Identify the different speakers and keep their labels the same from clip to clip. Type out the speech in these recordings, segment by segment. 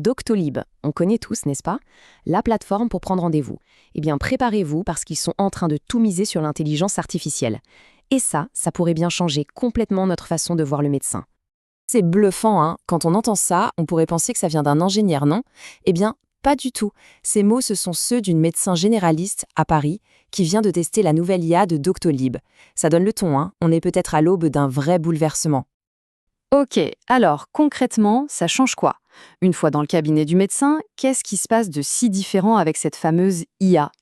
Speaker 1: Doctolib, on connaît tous, n'est-ce pas? La plateforme pour prendre rendez-vous. Eh bien, préparez-vous parce qu'ils sont en train de tout miser sur l'intelligence artificielle. Et ça pourrait bien changer complètement notre façon de voir le médecin. C'est bluffant, hein? Quand on entend ça, on pourrait penser que ça vient d'un ingénieur, non? Eh bien, pas du tout. Ces mots, ce sont ceux d'une médecin généraliste à Paris qui vient de tester la nouvelle IA de Doctolib. Ça donne le ton, hein? On est peut-être à l'aube d'un vrai bouleversement.
Speaker 2: Ok, alors concrètement, ça change quoi? Une fois dans le cabinet du médecin, qu'est-ce qui se passe de si différent avec cette fameuse IA?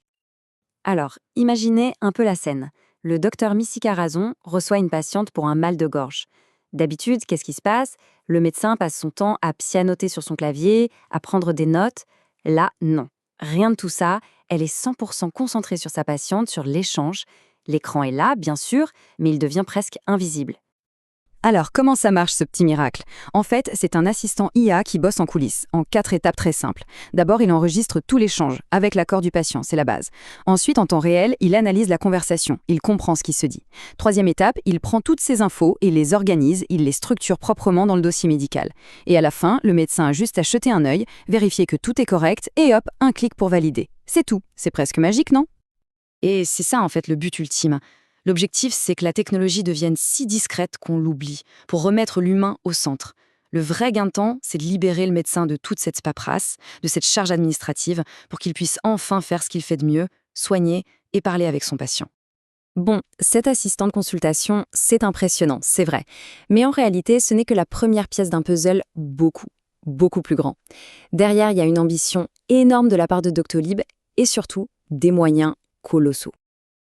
Speaker 3: Alors, imaginez un peu la scène. Le docteur Missy Razon reçoit une patiente pour un mal de gorge. D'habitude, qu'est-ce qui se passe? Le médecin passe son temps à pianoter sur son clavier, à prendre des notes. Là, non. Rien de tout ça. Elle est 100% concentrée sur sa patiente, sur l'échange. L'écran est là, bien sûr, mais il devient presque invisible.
Speaker 2: Alors, comment ça marche ce petit miracle? En fait, c'est un assistant IA qui bosse en coulisses, en 4 étapes très simples. D'abord, il enregistre tout l'échange, avec l'accord du patient, c'est la base. Ensuite, en temps réel, il analyse la conversation, il comprend ce qui se dit. Troisième étape, il prend toutes ces infos et les organise, il les structure proprement dans le dossier médical. Et à la fin, le médecin a juste à jeter un œil, vérifier que tout est correct, et hop, un clic pour valider. C'est tout. C'est presque magique, non?
Speaker 1: Et c'est ça, en fait, le but ultime. L'objectif, c'est que la technologie devienne si discrète qu'on l'oublie, pour remettre l'humain au centre. Le vrai gain de temps, c'est de libérer le médecin de toute cette paperasse, de cette charge administrative, pour qu'il puisse enfin faire ce qu'il fait de mieux, soigner et parler avec son patient. Bon, cet assistant de consultation, c'est impressionnant, c'est vrai. Mais en réalité, ce n'est que la première pièce d'un puzzle beaucoup plus grand. Derrière, il y a une ambition énorme de la part de Doctolib et surtout des moyens colossaux.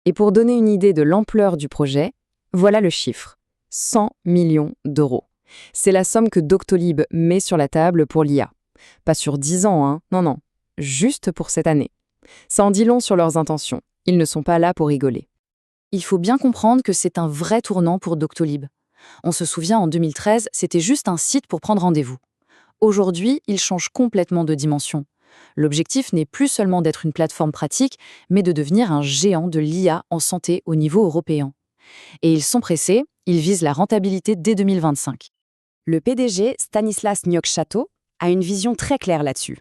Speaker 1: Et pour donner une idée de l'ampleur du projet, voilà le chiffre. 100 millions d'euros. C'est la somme que Doctolib met sur la table pour l'IA. Pas sur 10 ans, hein. Non, juste pour cette année. Ça en dit long sur leurs intentions. Ils ne sont pas là pour rigoler. Il faut bien comprendre que c'est un vrai tournant pour Doctolib. On se souvient, en 2013, c'était juste un site pour prendre rendez-vous. Aujourd'hui, il change complètement de dimension. L'objectif n'est plus seulement d'être une plateforme pratique, mais de devenir un géant de l'IA en santé au niveau européen. Et ils sont pressés, ils visent la rentabilité dès 2025. Le PDG, Stanislas Niok-Chateau, a une vision très claire là-dessus.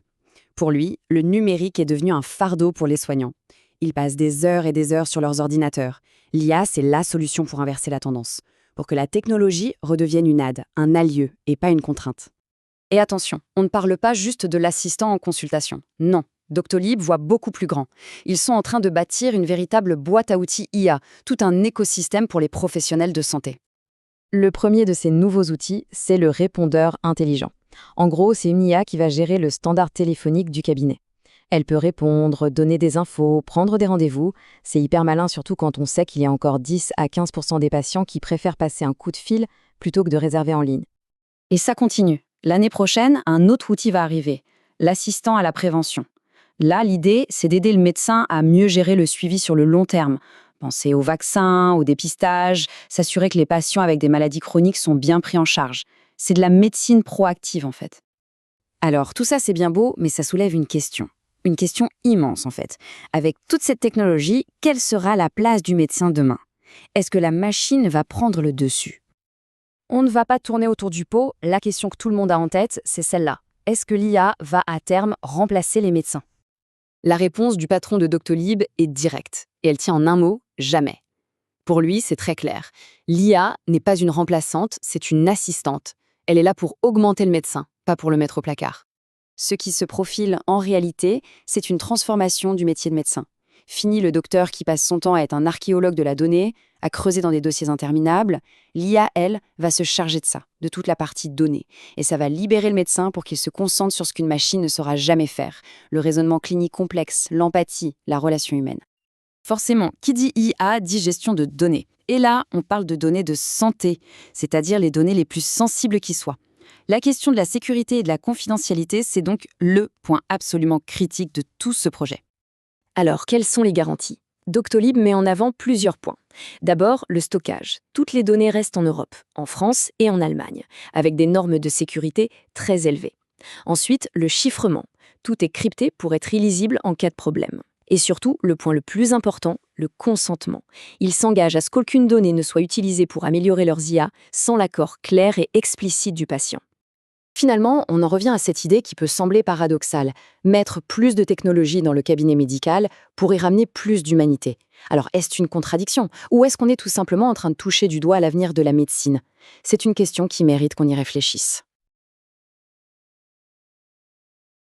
Speaker 1: Pour lui, le numérique est devenu un fardeau pour les soignants. Ils passent des heures et des heures sur leurs ordinateurs. L'IA, c'est la solution pour inverser la tendance, pour que la technologie redevienne une aide, un allié et pas une contrainte. Et attention, on ne parle pas juste de l'assistant en consultation. Non, Doctolib voit beaucoup plus grand. Ils sont en train de bâtir une véritable boîte à outils IA, tout un écosystème pour les professionnels de santé. Le premier de ces nouveaux outils, c'est le répondeur intelligent. En gros, c'est une IA qui va gérer le standard téléphonique du cabinet. Elle peut répondre, donner des infos, prendre des rendez-vous. C'est hyper malin, surtout quand on sait qu'il y a encore 10 à 15% des patients qui préfèrent passer un coup de fil plutôt que de réserver en ligne. Et ça continue. L'année prochaine, un autre outil va arriver, l'assistant à la prévention. Là, l'idée, c'est d'aider le médecin à mieux gérer le suivi sur le long terme. Penser aux vaccins, au dépistage, s'assurer que les patients avec des maladies chroniques sont bien pris en charge. C'est de la médecine proactive, en fait. Alors, tout ça, c'est bien beau, mais ça soulève une question. Une question immense, en fait. Avec toute cette technologie, quelle sera la place du médecin demain? Est-ce que la machine va prendre le dessus? On ne va pas tourner autour du pot, la question que tout le monde a en tête, c'est celle-là. Est-ce que l'IA va à terme remplacer les médecins? La réponse du patron de Doctolib est directe, et elle tient en un mot, jamais. Pour lui, c'est très clair. L'IA n'est pas une remplaçante, c'est une assistante. Elle est là pour augmenter le médecin, pas pour le mettre au placard. Ce qui se profile en réalité, c'est une transformation du métier de médecin. Fini le docteur qui passe son temps à être un archéologue de la donnée, à creuser dans des dossiers interminables. L'IA, elle, va se charger de ça, de toute la partie données. Et ça va libérer le médecin pour qu'il se concentre sur ce qu'une machine ne saura jamais faire. Le raisonnement clinique complexe, l'empathie, la relation humaine. Forcément, qui dit IA dit gestion de données. Et là, on parle de données de santé, c'est-à-dire les données les plus sensibles qui soient. La question de la sécurité et de la confidentialité, c'est donc le point absolument critique de tout ce projet. Alors, quelles sont les garanties? Doctolib met en avant plusieurs points. D'abord, le stockage. Toutes les données restent en Europe, en France et en Allemagne, avec des normes de sécurité très élevées. Ensuite, le chiffrement. Tout est crypté pour être illisible en cas de problème. Et surtout, le point le plus important, le consentement. Ils s'engagent à ce qu'aucune donnée ne soit utilisée pour améliorer leurs IA sans l'accord clair et explicite du patient. Finalement, on en revient à cette idée qui peut sembler paradoxale. Mettre plus de technologie dans le cabinet médical pourrait ramener plus d'humanité. Alors, est-ce une contradiction? Ou est-ce qu'on est tout simplement en train de toucher du doigt l'avenir de la médecine? C'est une question qui mérite qu'on y réfléchisse.